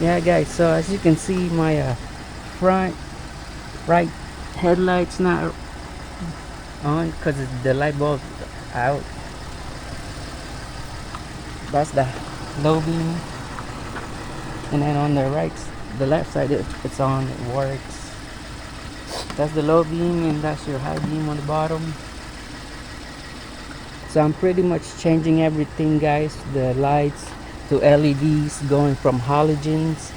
Yeah guys, so as you can see, my front right headlights not on because the light bulb out. That's the low beam, and then on the right, the left side, it's on, it works. That's the low beam, and that's your high beam on the bottom. So I'm pretty much changing everything guys, the lights to LEDs, going from halogens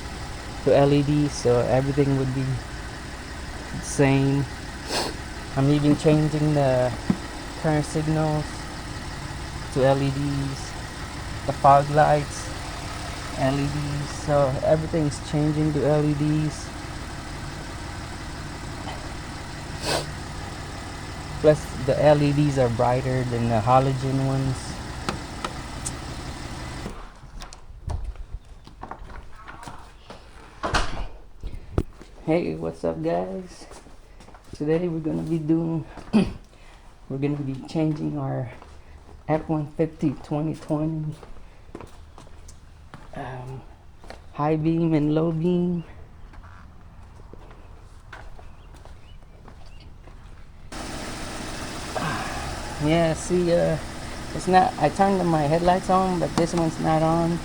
to LEDs, so everything would be the same. I'm even changing the turn signals to LEDs, the fog lights LEDs, so everything's changing to LEDs. Plus the LEDs are brighter than the halogen ones. Hey, what's up guys? Today we're gonna be doing we're gonna be changing our F150 2020 high beam and low beam. Yeah, see, it's not, I turned my headlights on, but this one's not on.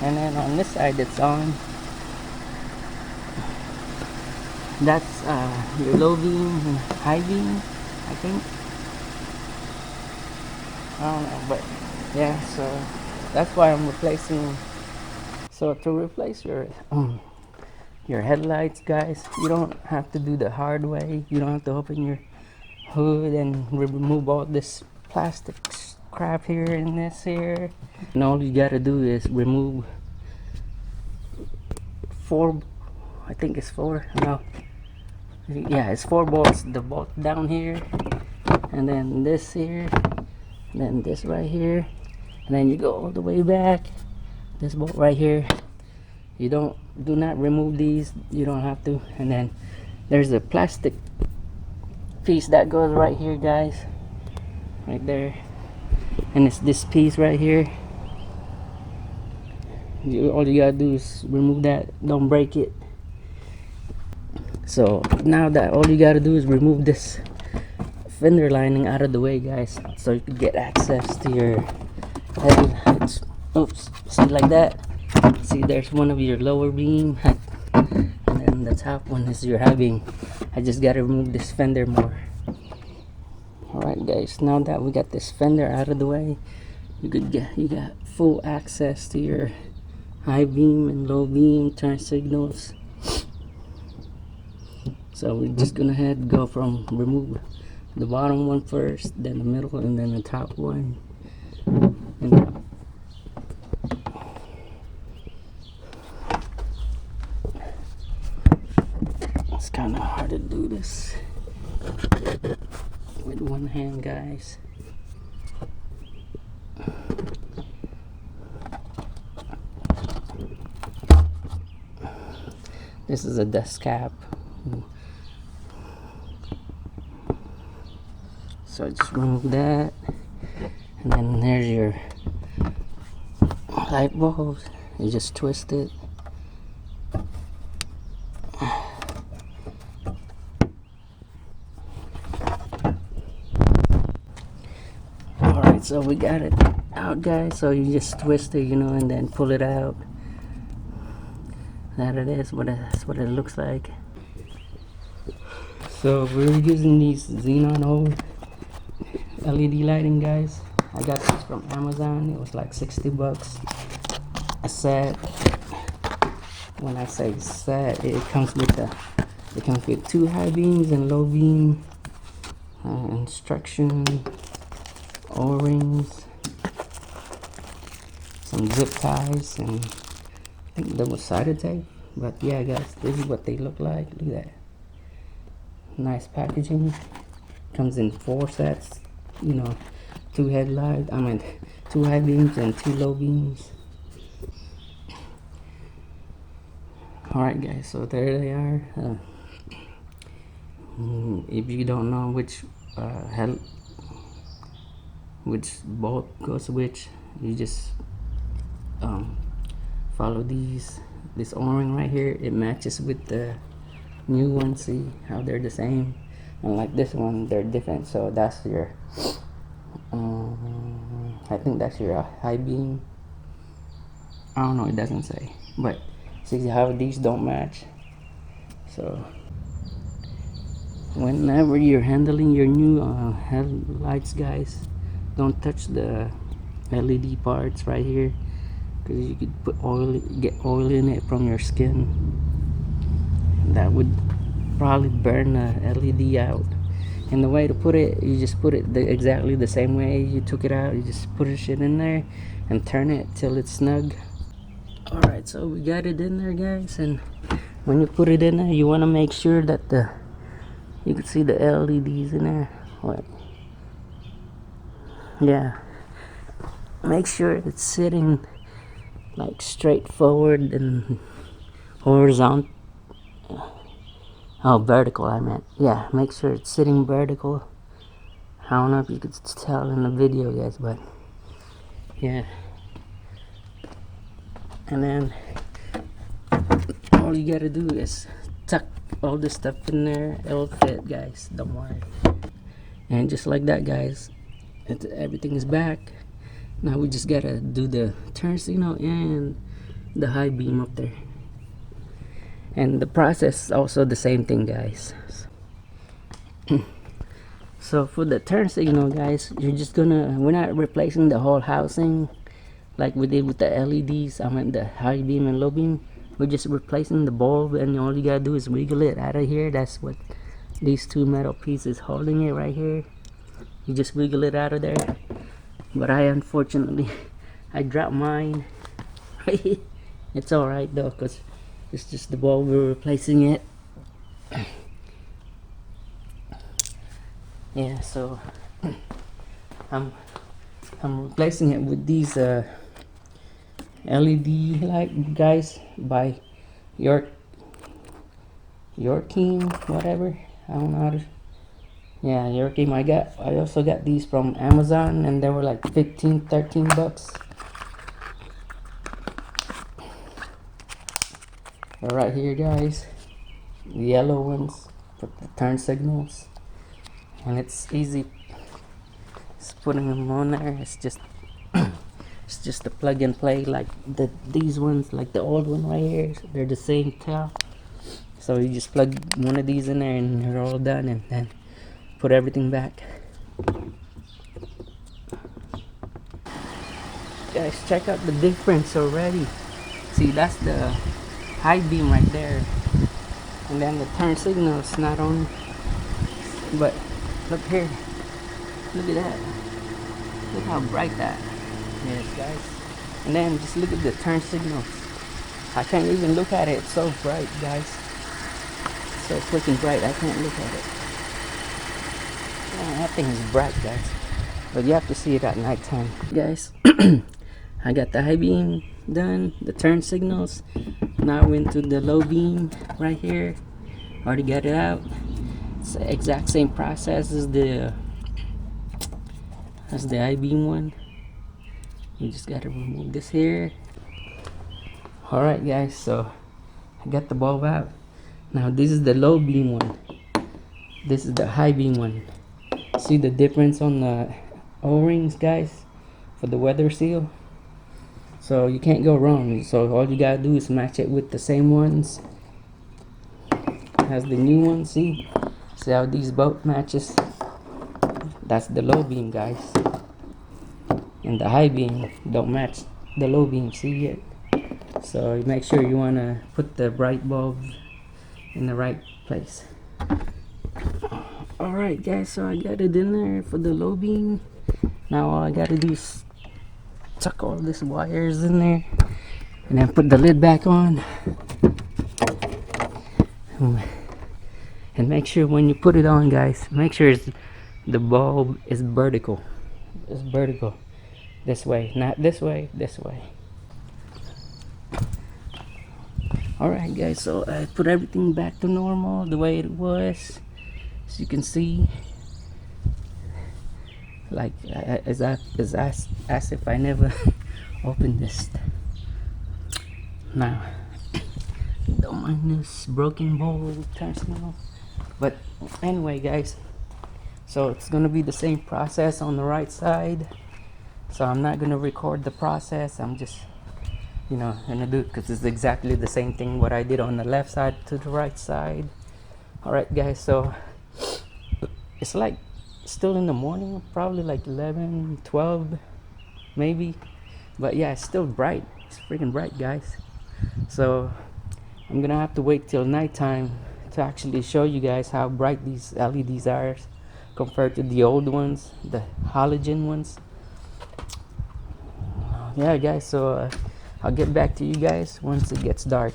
And then on this side it's on. That's your low beam and high beam, I think. I don't know, but yeah, so that's why I'm replacing. So to replace your headlights guys, you don't have to do the hard way. You don't have to open your hood and remove all this plastic crap here and this here, and all you gotta do is remove four, I think it's four, no, yeah, it's four bolts. The bolt down here, and then this here, and then this right here, and then you go all the way back, this bolt right here. You do not remove these, you don't have to. And then there's a plastic piece that goes right here guys, right there, and it's this piece right here. All you gotta do is remove that, don't break it. So now that all you gotta do is remove this fender lining out of the way guys, so you can get access to your headlights. Oops, see, like that. See, there's one of your lower beam, and then the top one is your high beam. I just gotta remove this fender more. Alright guys, now that we got this fender out of the way, you got full access to your high beam and low beam turn signals. So we're just gonna go from remove the bottom one first, then the middle, and then the top one. And it's kind of hard to do this with one hand guys. This is a dust cap, so just remove that, and then there's your light bulbs. You just twist it. Alright, so we got it out guys, so you just twist it, and then pull it out. That it is, that's what it looks like. So we're using these xenon old LED lighting guys. I got this from Amazon. It was like 60 bucks a set. When I say set, it comes with two high beams and low beam, instruction, O-rings, some zip ties, and I think there was solder tape. But yeah guys, this is what they look like. Look at that, nice packaging. Comes in 4 sets, two two high beams and 2 low beams. Alright guys, so there they are. If you don't know which bolt goes which, you just um, follow this o-ring right here. It matches with the new one. See how they're the same, and like this one they're different. So that's your I think that's your high beam. I don't know, it doesn't say, but see how these don't match. So whenever you're handling your new headlights, guys, don't touch the LED parts right here, because you could get oil in it from your skin. That would probably burn the LED out. And the way to put it, you just put it exactly the same way you took it out. You just put shit in there and turn it till it's snug. Alright, so we got it in there, guys, and when you put it in there, you want to make sure that you can see the LEDs in there. What? Yeah, make sure it's sitting like straight forward and horizontal. Oh, vertical, I meant. Yeah, make sure it's sitting vertical. I don't know if you could tell in the video, guys, but yeah. And then all you gotta do is tuck all this stuff in there. It'll fit, guys, don't worry. And just like that, guys, everything is back. Now we just gotta do the turn signal and the high beam up there. And the process is also the same thing, guys. So for the turn signal, guys, we're not replacing the whole housing like we did with the LEDs. I meant the high beam and low beam. We're just replacing the bulb, and all you gotta do is wiggle it out of here. That's what these two metal pieces holding it right here. You just wiggle it out of there. But unfortunately I dropped mine. It's alright though, because it's just the bulb, we're replacing it. Yeah, so I'm replacing it with these LED light, guys, by Yorkim, whatever. I don't know how to. Yeah, Yorkim. I also got these from Amazon, and they were like 13 bucks. They're right here, guys. The yellow ones for the turn signals, and it's easy. Just putting them on there. It's just a plug and play, like these ones, like the old one right here. They're the same tail. So you just plug one of these in there, and you're all done, and then put everything back. Guys, check out the difference already. See, that's the high beam right there, and then the turn signal is not on. But look here, look at that. Look how bright that is, guys. And then just look at the turn signals. I can't even look at it. It's so bright, guys. It's so freaking bright. I can't look at it. Man, that thing is bright, guys. But you have to see it at nighttime, guys. I got the high beam done, the turn signals. Now we're into the low beam right here. Already got it out. It's the exact same process as the high beam one. You just gotta remove this here. Alright, guys, so I got the bulb out. Now this is the low beam one. This is the high beam one. See the difference on the O-rings, guys, for the weather seal? So you can't go wrong. So all you gotta do is match it with the same ones as the new one. See how these both matches? That's the low beam, guys, and the high beam don't match the low beam. See it? So you make sure you want to put the bright bulb in the right place. Alright, guys, so I got it in there for the low beam. Now all I gotta do is tuck all these wires in there and then put the lid back on. And make sure when you put it on, guys, make sure the bulb is vertical. It's vertical. This way, not this way, this way. Alright, guys, so I put everything back to normal the way it was. As you can see, like as if I never opened this. Now, don't mind this broken bowl turn signal. But anyway, guys, so it's gonna be the same process on the right side. So I'm not gonna record the process. I'm just, gonna do it because it's exactly the same thing what I did on the left side to the right side. All right, guys. So it's like still in the morning, probably like 11, 12, maybe. But yeah, it's still bright. It's freaking bright, guys. So I'm gonna have to wait till nighttime to actually show you guys how bright these LEDs are compared to the old ones, the halogen ones. Yeah, guys, so I'll get back to you guys once it gets dark.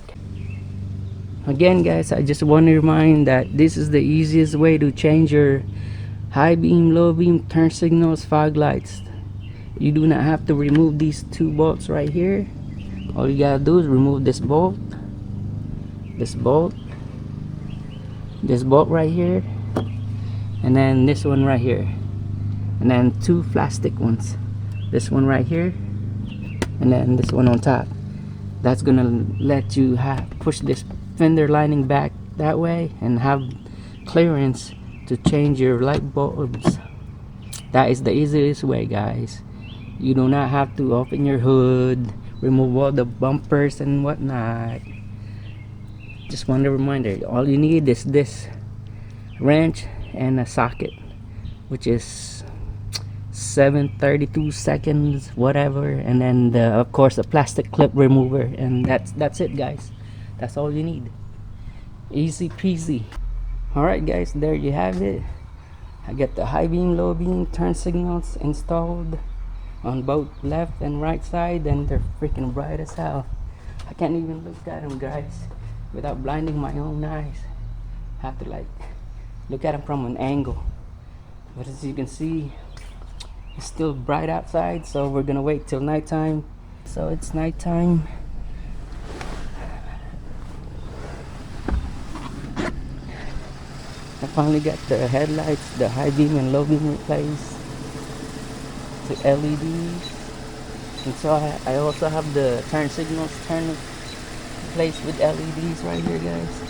Again, guys, I just want to remind that this is the easiest way to change your high beam, low beam, turn signals, fog lights. You do not have to remove these two bolts right here. All you gotta do is remove this bolt, this bolt right here, and then this one right here, and then two plastic ones, this one right here, and then this one on top. That's gonna let you push this fender lining back that way and have clearance to change your light bulbs. That is the easiest way, guys. You do not have to open your hood, remove all the bumpers and whatnot. Just one reminder, all you need is this wrench and a socket, which is 732 seconds, whatever, and then of course the plastic clip remover, and that's it, guys. That's all you need. Easy peasy. All right, guys, there you have it. I got the high beam, low beam, turn signals installed on both left and right side, and they're freaking bright as hell. I can't even look at them, guys, without blinding my own eyes. I have to like look at them from an angle. But as you can see, it's still bright outside, so we're gonna wait till nighttime. So it's nighttime. I finally got the headlights, the high beam and low beam replaced to LEDs, and so I also have the turn signals replaced with LEDs right here, guys.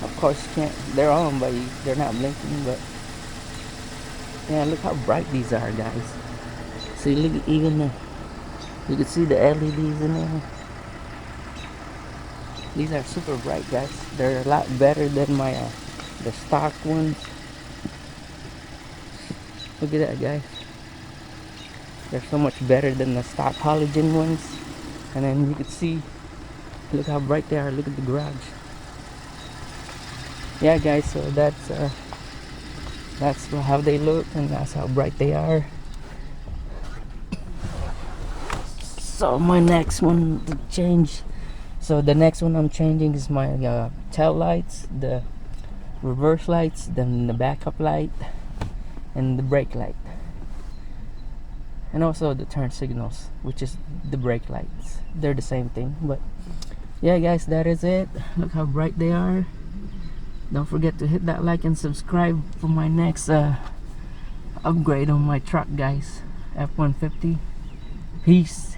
Of course, you can't, they're on, but they're not blinking. But yeah, look how bright these are, guys. See, look, even you can see the LEDs in there. These are super bright, guys. They're a lot better than my the stock ones. Look at that, guys. They're so much better than the stock halogen ones. And then you can see, look how bright they are. Look at the garage. Yeah, guys, so that's how they look, and that's how bright they are. So my next one to change, so the next one I'm changing is my tail lights, the reverse lights, then the backup light, and the brake light, and also the turn signals, which is the brake lights. They're the same thing. But yeah, guys, that is it. Look how bright they are. Don't forget to hit that like and subscribe for my next upgrade on my truck, guys. F150. Peace.